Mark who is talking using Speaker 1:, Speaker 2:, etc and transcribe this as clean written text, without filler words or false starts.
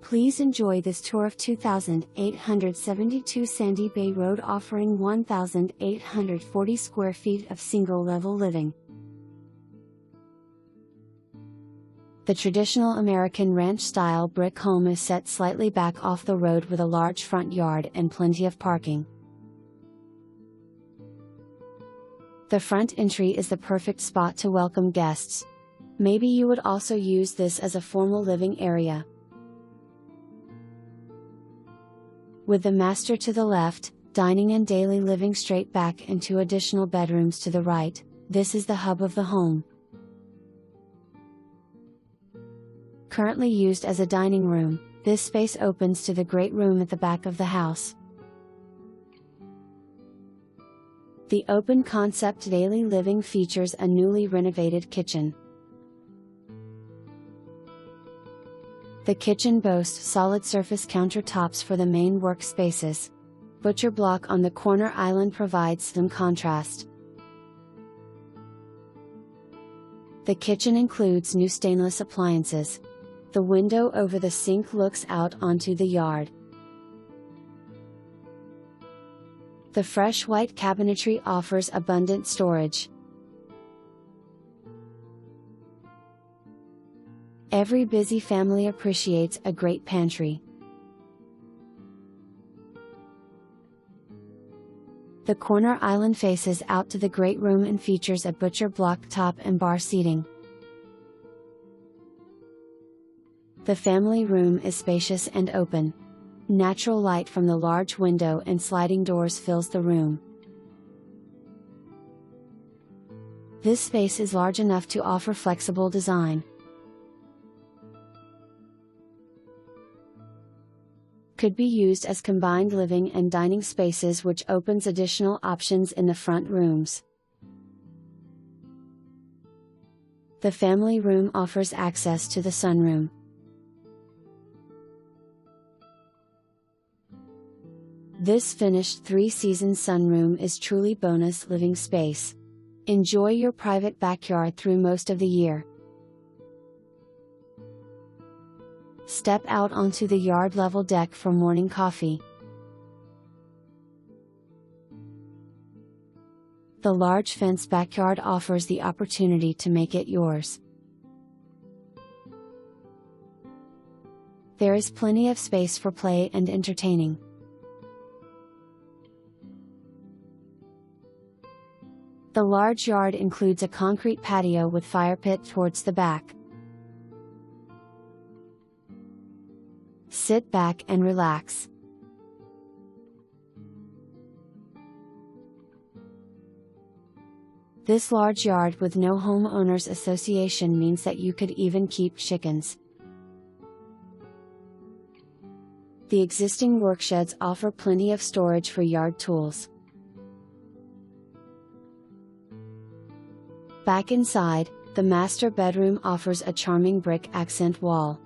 Speaker 1: Please enjoy this tour of 2872 Sandy Bay Road, offering 1,840 square feet of single-level living. The traditional American ranch-style brick home is set slightly back off the road with a large front yard and plenty of parking. The front entry is the perfect spot to welcome guests. Maybe you would also use this as a formal living area. With the master to the left, dining and daily living straight back, and two additional bedrooms to the right, this is the hub of the home. Currently used as a dining room, this space opens to the great room at the back of the house. The open concept daily living features a newly renovated kitchen. The kitchen boasts solid surface countertops for the main workspaces. Butcher block on the corner island provides some contrast. The kitchen includes new stainless appliances. The window over the sink looks out onto the yard. The fresh white cabinetry offers abundant storage. Every busy family appreciates a great pantry. The corner island faces out to the great room and features a butcher block top and bar seating. The family room is spacious and open. Natural light from the large window and sliding doors fills the room. This space is large enough to offer flexible design. Could be used as combined living and dining spaces, which opens additional options in the front rooms. The family room offers access to the sunroom. This finished 3-season sunroom is truly bonus living space. Enjoy your private backyard through most of the year. Step out onto the yard-level deck for morning coffee. The large fenced backyard offers the opportunity to make it yours. There is plenty of space for play and entertaining. The large yard includes a concrete patio with fire pit towards the back. Sit back and relax. This large yard with no homeowners association means that you could even keep chickens. The existing worksheds offer plenty of storage for yard tools. Back inside, the master bedroom offers a charming brick accent wall.